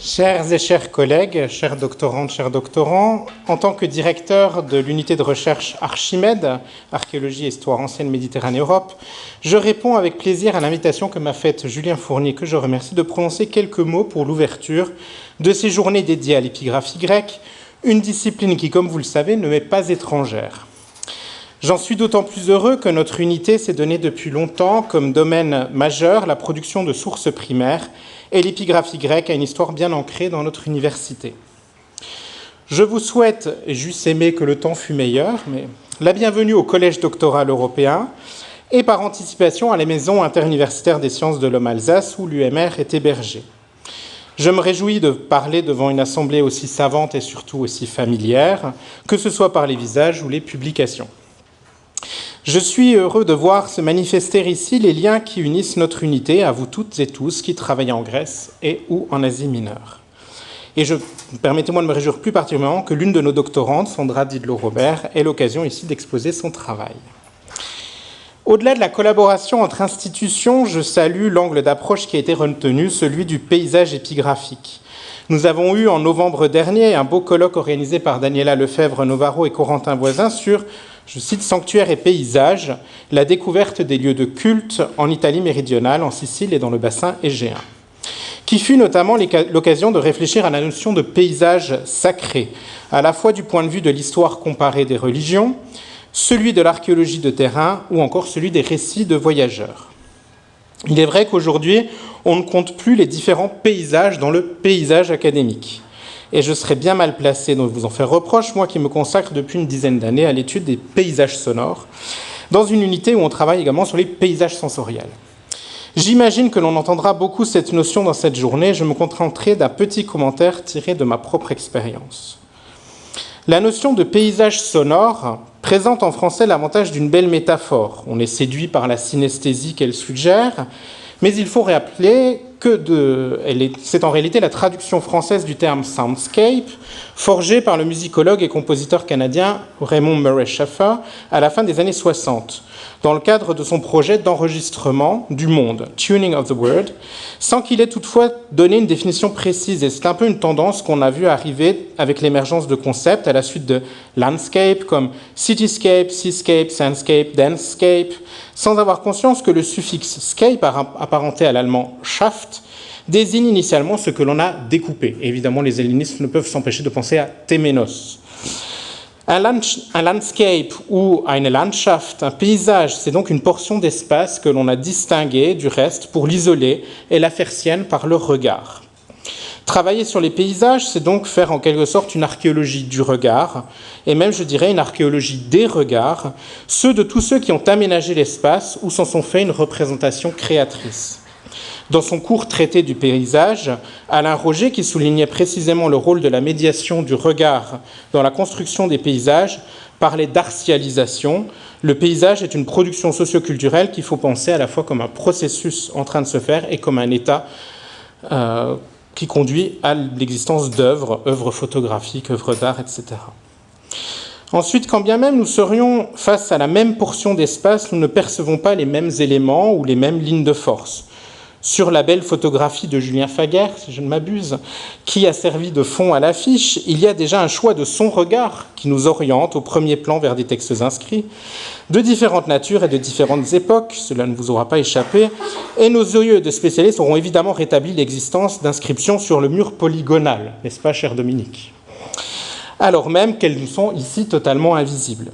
Chers et chers collègues, chers doctorantes, chers doctorants, en tant que directeur de l'unité de recherche Archimède, Archéologie et Histoire ancienne Méditerranée-Europe, je réponds avec plaisir à l'invitation que m'a faite Julien Fournier, que je remercie, de prononcer quelques mots pour l'ouverture de ces journées dédiées à l'épigraphie grecque, une discipline qui, comme vous le savez, ne m'est pas étrangère. J'en suis d'autant plus heureux que notre unité s'est donnée depuis longtemps comme domaine majeur la production de sources primaires, et l'épigraphie grecque a une histoire bien ancrée dans notre université. Je vous souhaite, et j'eusse aimé que le temps fût meilleur, mais la bienvenue au Collège doctoral européen et par anticipation à la Maison interuniversitaire des sciences de l'homme Alsace où l'UMR est hébergée. Je me réjouis de parler devant une assemblée aussi savante et surtout aussi familière, que ce soit par les visages ou les publications. Je suis heureux de voir se manifester ici les liens qui unissent notre unité à vous toutes et tous qui travaillez en Grèce et ou en Asie mineure. Et permettez-moi de me réjouir plus particulièrement que l'une de nos doctorantes, Sandra Didlot-Robert, ait l'occasion ici d'exposer son travail. Au-delà de la collaboration entre institutions, je salue l'angle d'approche qui a été retenu, celui du paysage épigraphique. Nous avons eu en novembre dernier un beau colloque organisé par Daniela Lefebvre-Novaro et Corentin Voisin sur, je cite, Sanctuaires et paysages, la découverte des lieux de culte en Italie méridionale, en Sicile et dans le bassin égéen, qui fut notamment l'occasion de réfléchir à la notion de paysage sacré, à la fois du point de vue de l'histoire comparée des religions, celui de l'archéologie de terrain ou encore celui des récits de voyageurs. Il est vrai qu'aujourd'hui, on ne compte plus les différents paysages dans le paysage académique. Et je serais bien mal placé de vous en faire reproche, moi qui me consacre depuis une dizaine d'années à l'étude des paysages sonores, dans une unité où on travaille également sur les paysages sensoriels. J'imagine que l'on entendra beaucoup cette notion dans cette journée. Je me contenterai d'un petit commentaire tiré de ma propre expérience. La notion de paysage sonore présente en français l'avantage d'une belle métaphore. On est séduit par la synesthésie qu'elle suggère, mais il faut rappeler que c'est en réalité la traduction française du terme soundscape, forgée par le musicologue et compositeur canadien Raymond Murray Schafer à la fin des années 60, dans le cadre de son projet d'enregistrement du monde, Tuning of the World, sans qu'il ait toutefois donné une définition précise. Et c'est un peu une tendance qu'on a vu arriver avec l'émergence de concepts à la suite de landscape comme cityscape, seascape, soundscape, dancescape, sans avoir conscience que le suffixe scape, apparenté à l'allemand Schaft, désigne initialement ce que l'on a découpé. Et évidemment, les hellénistes ne peuvent s'empêcher de penser à téménos. Un landscape ou eine Landschaft, un paysage, c'est donc une portion d'espace que l'on a distinguée du reste pour l'isoler et la faire sienne par le regard. Travailler sur les paysages, c'est donc faire en quelque sorte une archéologie du regard, et même, je dirais, une archéologie des regards, ceux de tous ceux qui ont aménagé l'espace ou s'en sont fait une représentation créatrice. Dans son court traité du paysage, Alain Roger, qui soulignait précisément le rôle de la médiation du regard dans la construction des paysages, parlait d'artialisation. Le paysage est une production socioculturelle qu'il faut penser à la fois comme un processus en train de se faire et comme un état qui conduit à l'existence d'œuvres, œuvres photographiques, œuvres d'art, etc. Ensuite, quand bien même nous serions face à la même portion d'espace, nous ne percevons pas les mêmes éléments ou les mêmes lignes de force. Sur la belle photographie de Julien Faguer, si je ne m'abuse, qui a servi de fond à l'affiche, il y a déjà un choix de son regard qui nous oriente au premier plan vers des textes inscrits, de différentes natures et de différentes époques, cela ne vous aura pas échappé, et nos yeux de spécialistes auront évidemment rétabli l'existence d'inscriptions sur le mur polygonal, n'est-ce pas, cher Dominique ? Alors même qu'elles nous sont ici totalement invisibles.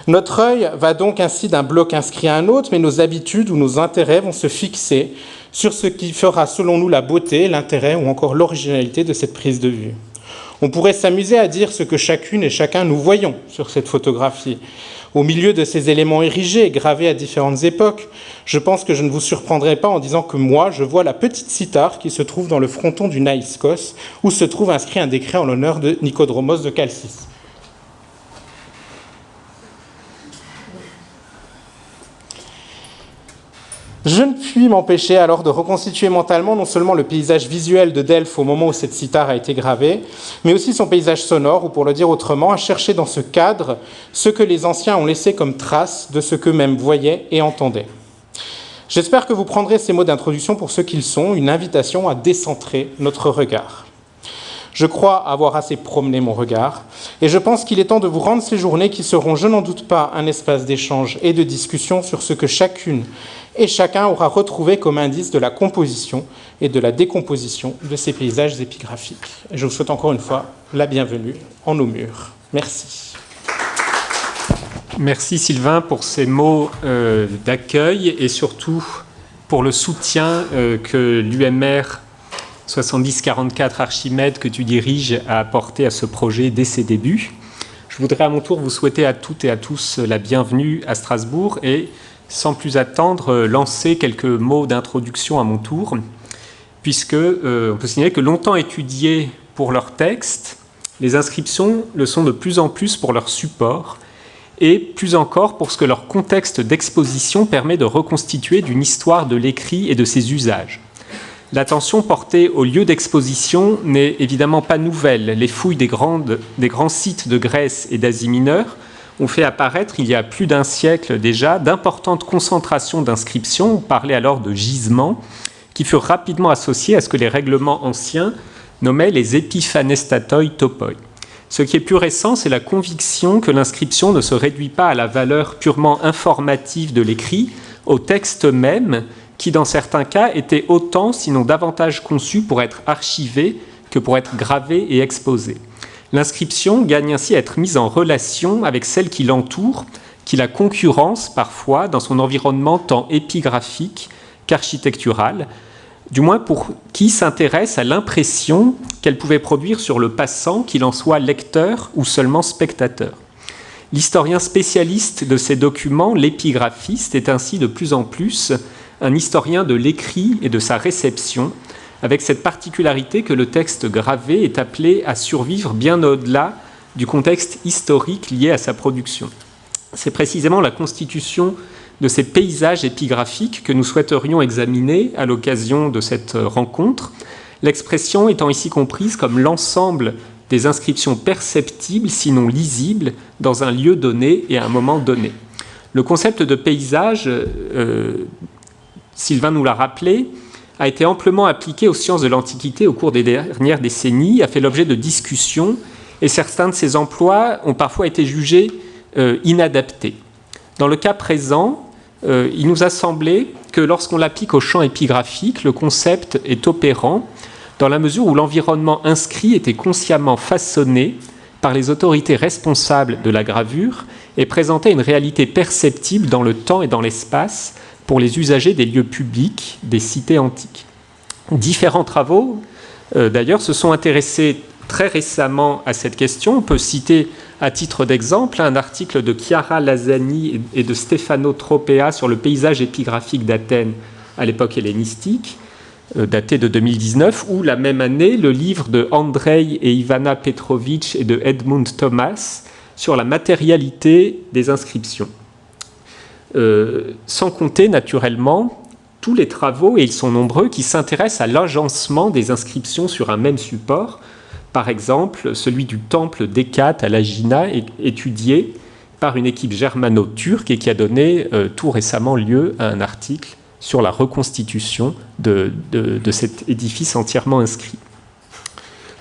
Notre œil va donc ainsi d'un bloc inscrit à un autre, mais nos habitudes ou nos intérêts vont se fixer sur ce qui fera selon nous la beauté, l'intérêt ou encore l'originalité de cette prise de vue. On pourrait s'amuser à dire ce que chacune et chacun nous voyons sur cette photographie. Au milieu de ces éléments érigés et gravés à différentes époques, je pense que je ne vous surprendrai pas en disant que moi, je vois la petite cithare qui se trouve dans le fronton du Naïskos, où se trouve inscrit un décret en l'honneur de Nicodromos de Chalcis. Je ne puis m'empêcher alors de reconstituer mentalement non seulement le paysage visuel de Delphes au moment où cette cithare a été gravée, mais aussi son paysage sonore, ou pour le dire autrement, à chercher dans ce cadre ce que les anciens ont laissé comme trace de ce qu'eux-mêmes voyaient et entendaient. J'espère que vous prendrez ces mots d'introduction pour ce qu'ils sont, une invitation à décentrer notre regard. Je crois avoir assez promené mon regard, et je pense qu'il est temps de vous rendre ces journées qui seront, je n'en doute pas, un espace d'échange et de discussion sur ce que chacune et chacun aura retrouvé comme indice de la composition et de la décomposition de ces paysages épigraphiques. Et je vous souhaite encore une fois la bienvenue en nos murs. Merci. Merci Sylvain pour ces mots d'accueil et surtout pour le soutien que l'UMR 7044 Archimède que tu diriges a apporté à ce projet dès ses débuts. Je voudrais à mon tour vous souhaiter à toutes et à tous la bienvenue à Strasbourg et sans plus attendre lancer quelques mots d'introduction à mon tour, puisque on peut signaler que longtemps étudiées pour leur texte, les inscriptions le sont de plus en plus pour leur support et plus encore pour ce que leur contexte d'exposition permet de reconstituer d'une histoire de l'écrit et de ses usages. L'attention portée au lieu d'exposition n'est évidemment pas nouvelle. Les fouilles des grands sites de Grèce et d'Asie mineure ont fait apparaître, il y a plus d'un siècle déjà, d'importantes concentrations d'inscriptions, on parlait alors de gisements, qui furent rapidement associés à ce que les règlements anciens nommaient les epiphanestatoi topoi. Ce qui est plus récent, c'est la conviction que l'inscription ne se réduit pas à la valeur purement informative de l'écrit, au texte même, qui dans certains cas était autant, sinon davantage conçu pour être archivé que pour être gravé et exposé. L'inscription gagne ainsi à être mise en relation avec celle qui l'entoure, qui la concurrence parfois dans son environnement tant épigraphique qu'architectural, du moins pour qui s'intéresse à l'impression qu'elle pouvait produire sur le passant, qu'il en soit lecteur ou seulement spectateur. L'historien spécialiste de ces documents, l'épigraphiste, est ainsi de plus en plus un historien de l'écrit et de sa réception, avec cette particularité que le texte gravé est appelé à survivre bien au-delà du contexte historique lié à sa production. C'est précisément la constitution de ces paysages épigraphiques que nous souhaiterions examiner à l'occasion de cette rencontre, l'expression étant ici comprise comme l'ensemble des inscriptions perceptibles, sinon lisibles, dans un lieu donné et à un moment donné. Le concept de paysage, Sylvain nous l'a rappelé, a été amplement appliqué aux sciences de l'Antiquité au cours des dernières décennies, a fait l'objet de discussions, et certains de ces emplois ont parfois été jugés inadaptés. Dans le cas présent, il nous a semblé que lorsqu'on l'applique au champ épigraphique, le concept est opérant dans la mesure où l'environnement inscrit était consciemment façonné par les autorités responsables de la gravure et présentait une réalité perceptible dans le temps et dans l'espace pour les usagers des lieux publics des cités antiques. Différents travaux, d'ailleurs, se sont intéressés très récemment à cette question. On peut citer à titre d'exemple un article de Chiara Lazzani et de Stefano Tropea sur le paysage épigraphique d'Athènes à l'époque hellénistique, daté de 2019, ou la même année le livre de Andrei et Ivana Petrovic et de Edmund Thomas sur la matérialité des inscriptions. Sans compter naturellement tous les travaux, et ils sont nombreux, qui s'intéressent à l'agencement des inscriptions sur un même support. Par exemple, celui du temple d'Hécate à l'Agina, étudié par une équipe germano-turque et qui a donné tout récemment lieu à un article sur la reconstitution de cet édifice entièrement inscrit.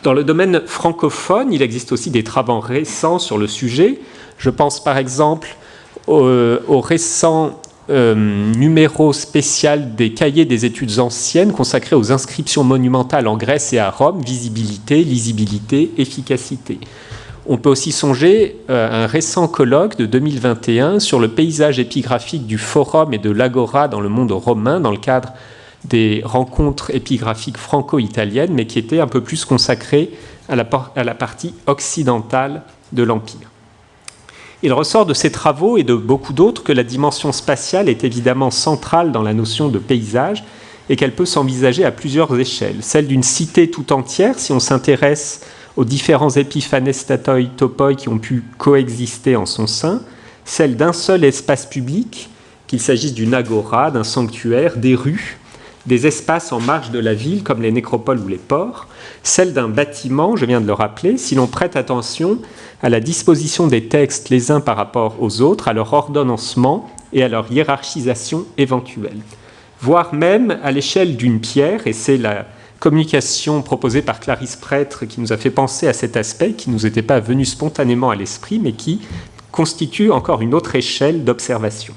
Dans le domaine francophone, il existe aussi des travaux récents sur le sujet. Je pense par exemple au récent numéro spécial des cahiers des études anciennes consacré aux inscriptions monumentales en Grèce et à Rome, visibilité, lisibilité, efficacité. On peut aussi songer à un récent colloque de 2021 sur le paysage épigraphique du Forum et de l'Agora dans le monde romain, dans le cadre des rencontres épigraphiques franco-italiennes, mais qui était un peu plus consacré à la partie occidentale de l'Empire. Il ressort de ces travaux et de beaucoup d'autres que la dimension spatiale est évidemment centrale dans la notion de paysage et qu'elle peut s'envisager à plusieurs échelles. Celle d'une cité tout entière, si on s'intéresse aux différents epiphanestatoi topoi qui ont pu coexister en son sein, celle d'un seul espace public, qu'il s'agisse d'une agora, d'un sanctuaire, des rues, des espaces en marge de la ville comme les nécropoles ou les ports, celle d'un bâtiment, je viens de le rappeler, si l'on prête attention à la disposition des textes les uns par rapport aux autres, à leur ordonnancement et à leur hiérarchisation éventuelle, voire même à l'échelle d'une pierre, et c'est la communication proposée par Clarisse Prêtre qui nous a fait penser à cet aspect, qui ne nous était pas venu spontanément à l'esprit, mais qui constitue encore une autre échelle d'observation.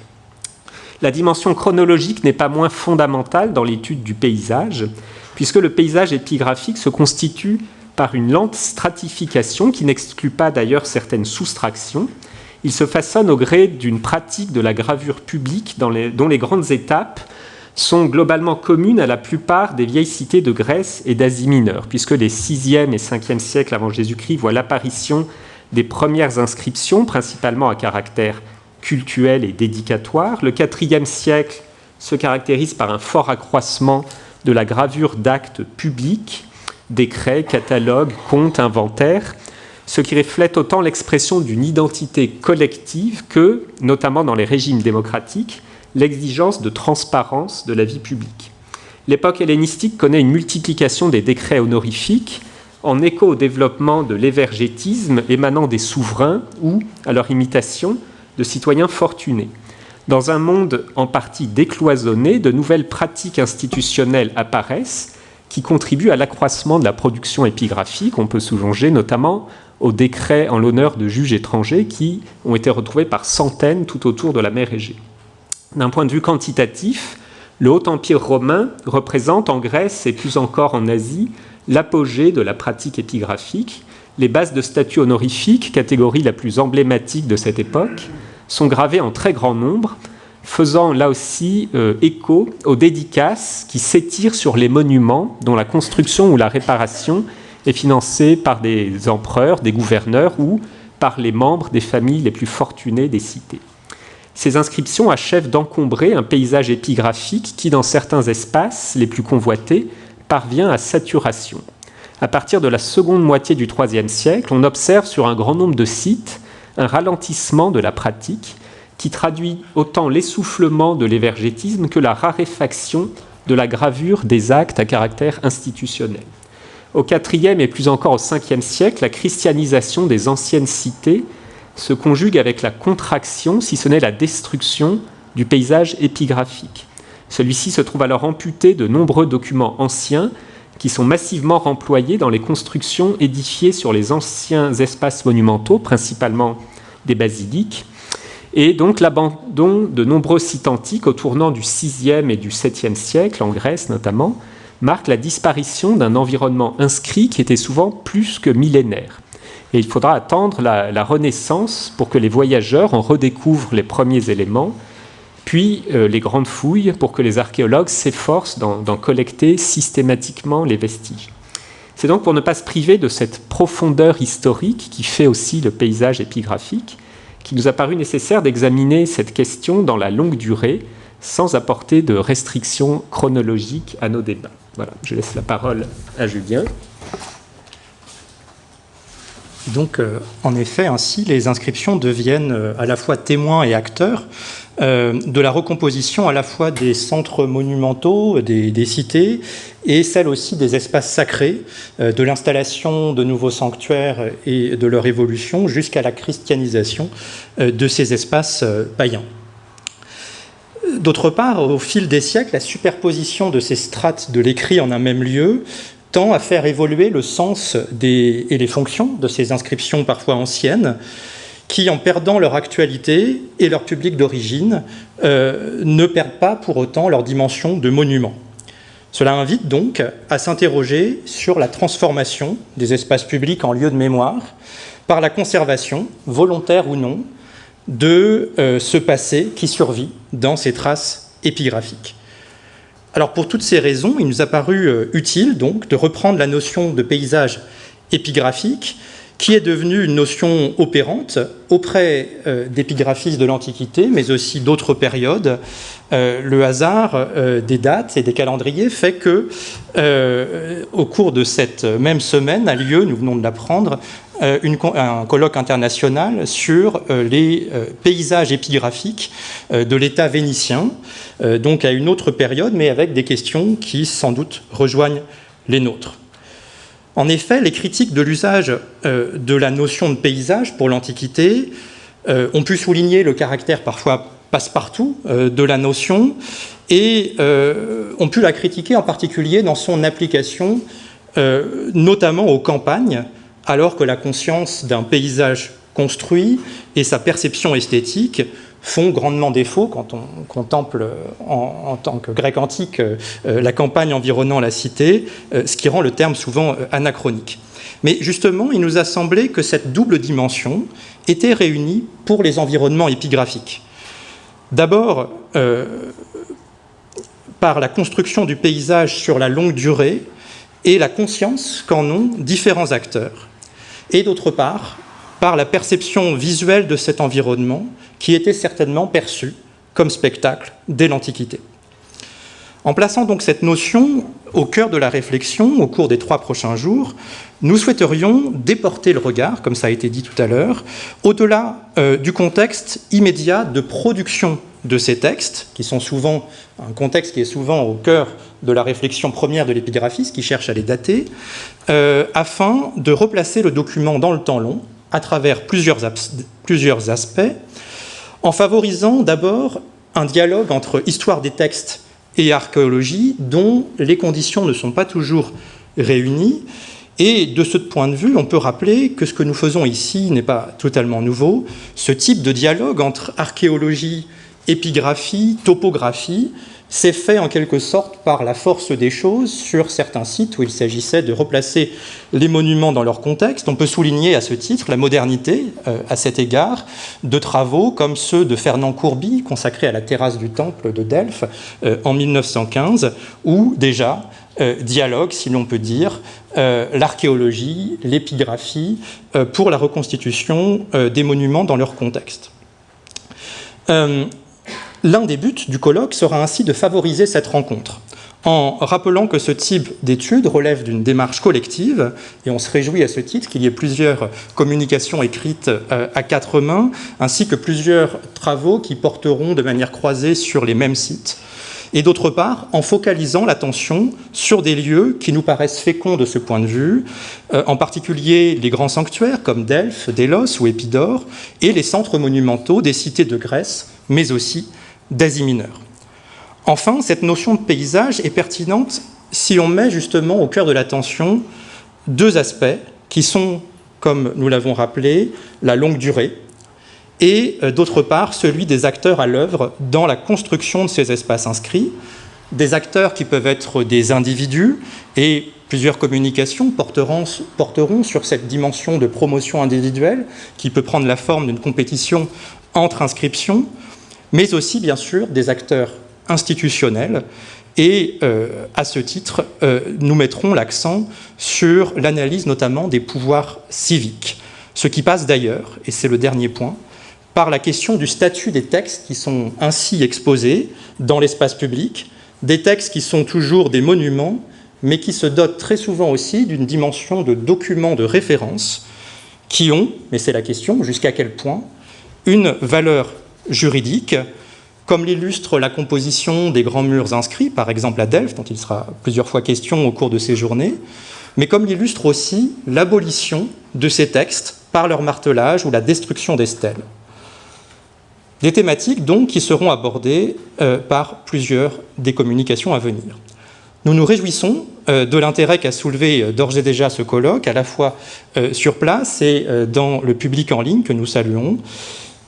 La dimension chronologique n'est pas moins fondamentale dans l'étude du paysage, puisque le paysage épigraphique se constitue par une lente stratification qui n'exclut pas d'ailleurs certaines soustractions. Il se façonne au gré d'une pratique de la gravure publique dont les grandes étapes sont globalement communes à la plupart des vieilles cités de Grèce et d'Asie mineure, puisque les 6e et 5e siècles avant Jésus-Christ voient l'apparition des premières inscriptions, principalement à caractère cultuel et dédicatoire. Le 4e siècle se caractérise par un fort accroissement de la gravure d'actes publics, décrets, catalogues, comptes, inventaires, ce qui reflète autant l'expression d'une identité collective que, notamment dans les régimes démocratiques, l'exigence de transparence de la vie publique. L'époque hellénistique connaît une multiplication des décrets honorifiques en écho au développement de l'évergétisme émanant des souverains ou, à leur imitation, de citoyens fortunés. Dans un monde en partie décloisonné, de nouvelles pratiques institutionnelles apparaissent qui contribuent à l'accroissement de la production épigraphique. On peut songer notamment aux décrets en l'honneur de juges étrangers qui ont été retrouvés par centaines tout autour de la mer Égée. D'un point de vue quantitatif, le Haut Empire romain représente en Grèce et plus encore en Asie l'apogée de la pratique épigraphique. Les bases de statuts honorifiques, catégorie la plus emblématique de cette époque, sont gravées en très grand nombre, faisant là aussi écho aux dédicaces qui s'étirent sur les monuments dont la construction ou la réparation est financée par des empereurs, des gouverneurs ou par les membres des familles les plus fortunées des cités. Ces inscriptions achèvent d'encombrer un paysage épigraphique qui, dans certains espaces les plus convoités, parvient à saturation. À partir de la seconde moitié du IIIe siècle, on observe sur un grand nombre de sites un ralentissement de la pratique qui traduit autant l'essoufflement de l'évergétisme que la raréfaction de la gravure des actes à caractère institutionnel. Au IVe et plus encore au Ve siècle, la christianisation des anciennes cités se conjugue avec la contraction, si ce n'est la destruction, du paysage épigraphique. Celui-ci se trouve alors amputé de nombreux documents anciens qui sont massivement remployés dans les constructions édifiées sur les anciens espaces monumentaux, principalement des basiliques, et donc l'abandon de nombreux sites antiques au tournant du VIe et du VIIe siècle, en Grèce notamment, marque la disparition d'un environnement inscrit qui était souvent plus que millénaire. Et il faudra attendre la Renaissance pour que les voyageurs en redécouvrent les premiers éléments, puis les grandes fouilles pour que les archéologues s'efforcent d'en collecter systématiquement les vestiges. C'est donc pour ne pas se priver de cette profondeur historique qui fait aussi le paysage épigraphique qu'il nous a paru nécessaire d'examiner cette question dans la longue durée sans apporter de restrictions chronologiques à nos débats. Voilà, je laisse la parole à Julien. Donc, en effet, ainsi, les inscriptions deviennent à la fois témoins et acteurs de la recomposition à la fois des centres monumentaux, des cités, et celle aussi des espaces sacrés, de l'installation de nouveaux sanctuaires et de leur évolution jusqu'à la christianisation de ces espaces païens. D'autre part, au fil des siècles, la superposition de ces strates de l'écrit en un même lieu tend à faire évoluer le sens et les fonctions de ces inscriptions parfois anciennes, qui, en perdant leur actualité et leur public d'origine, ne perdent pas pour autant leur dimension de monument. Cela invite donc à s'interroger sur la transformation des espaces publics en lieux de mémoire par la conservation, volontaire ou non, de ce passé qui survit dans ces traces épigraphiques. Alors pour toutes ces raisons, il nous a paru utile donc de reprendre la notion de paysage épigraphique qui est devenue une notion opérante auprès d'épigraphistes de l'Antiquité, mais aussi d'autres périodes. Le hasard des dates et des calendriers fait que, au cours de cette même semaine, a lieu, nous venons de l'apprendre, un colloque international sur les paysages épigraphiques de l'État vénitien, donc à une autre période, mais avec des questions qui, sans doute, rejoignent les nôtres. En effet, les critiques de l'usage de la notion de paysage pour l'Antiquité ont pu souligner le caractère parfois passe-partout de la notion et ont pu la critiquer en particulier dans son application, notamment aux campagnes, alors que la conscience d'un paysage construit et sa perception esthétique font grandement défaut quand on contemple en tant que grec antique la campagne environnant la cité, ce qui rend le terme souvent anachronique. Mais justement, il nous a semblé que cette double dimension était réunie pour les environnements épigraphiques. D'abord, par la construction du paysage sur la longue durée et la conscience qu'en ont différents acteurs. Et d'autre part, par la perception visuelle de cet environnement qui était certainement perçu comme spectacle dès l'Antiquité. En plaçant donc cette notion au cœur de la réflexion au cours des 3 prochains jours, nous souhaiterions déporter le regard, comme ça a été dit tout à l'heure, au-delà du contexte immédiat de production de ces textes, qui sont souvent un contexte qui est souvent au cœur de la réflexion première de l'épigraphiste, qui cherche à les dater, afin de replacer le document dans le temps long, à travers plusieurs aspects, en favorisant d'abord un dialogue entre histoire des textes et archéologie, dont les conditions ne sont pas toujours réunies. Et de ce point de vue, on peut rappeler que ce que nous faisons ici n'est pas totalement nouveau. Ce type de dialogue entre archéologie, épigraphie, topographie, s'est fait en quelque sorte par la force des choses sur certains sites où il s'agissait de replacer les monuments dans leur contexte. On peut souligner à ce titre la modernité, à cet égard, de travaux comme ceux de Fernand Courbis, consacrés à la terrasse du temple de Delphes en 1915, où déjà dialogue, si l'on peut dire, l'archéologie, l'épigraphie, pour la reconstitution des monuments dans leur contexte. L'un des buts du colloque sera ainsi de favoriser cette rencontre, en rappelant que ce type d'études relève d'une démarche collective, et on se réjouit à ce titre qu'il y ait plusieurs communications écrites à 4 mains, ainsi que plusieurs travaux qui porteront de manière croisée sur les mêmes sites, et d'autre part, en focalisant l'attention sur des lieux qui nous paraissent féconds de ce point de vue, en particulier les grands sanctuaires comme Delphes, Délos ou Épidore, et les centres monumentaux des cités de Grèce, mais aussi d'Asie mineure. Enfin, cette notion de paysage est pertinente si on met justement au cœur de l'attention 2 aspects qui sont, comme nous l'avons rappelé, la longue durée et d'autre part celui des acteurs à l'œuvre dans la construction de ces espaces inscrits, des acteurs qui peuvent être des individus et plusieurs communications porteront sur cette dimension de promotion individuelle qui peut prendre la forme d'une compétition entre inscriptions, mais aussi, bien sûr, des acteurs institutionnels. Et à ce titre, nous mettrons l'accent sur l'analyse notamment des pouvoirs civiques. Ce qui passe d'ailleurs, et c'est le dernier point, par la question du statut des textes qui sont ainsi exposés dans l'espace public, des textes qui sont toujours des monuments, mais qui se dotent très souvent aussi d'une dimension de documents de référence qui ont, mais c'est la question, jusqu'à quel point, une valeur juridique, comme l'illustre la composition des grands murs inscrits, par exemple à Delphes, dont il sera plusieurs fois question au cours de ces journées, mais comme l'illustre aussi l'abolition de ces textes par leur martelage ou la destruction des stèles. Des thématiques donc qui seront abordées par plusieurs des communications à venir. Nous nous réjouissons de l'intérêt qu'a soulevé d'ores et déjà ce colloque, à la fois sur place et dans le public en ligne que nous saluons.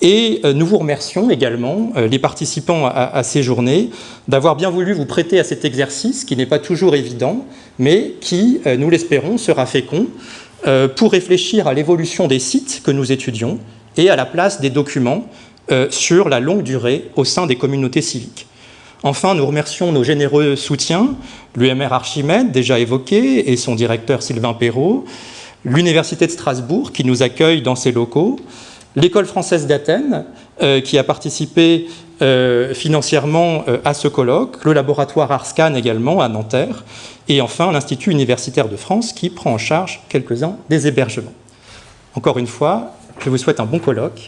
Et nous vous remercions également, les participants à ces journées, d'avoir bien voulu vous prêter à cet exercice qui n'est pas toujours évident, mais qui, nous l'espérons, sera fécond pour réfléchir à l'évolution des sites que nous étudions et à la place des documents sur la longue durée au sein des communautés civiques. Enfin, nous remercions nos généreux soutiens, l'UMR Archimède, déjà évoqué, et son directeur Sylvain Perrault, l'Université de Strasbourg, qui nous accueille dans ses locaux, l'École française d'Athènes, qui a participé financièrement à ce colloque, le laboratoire Arscan également à Nanterre, et enfin l'Institut universitaire de France, qui prend en charge quelques-uns des hébergements. Encore une fois, je vous souhaite un bon colloque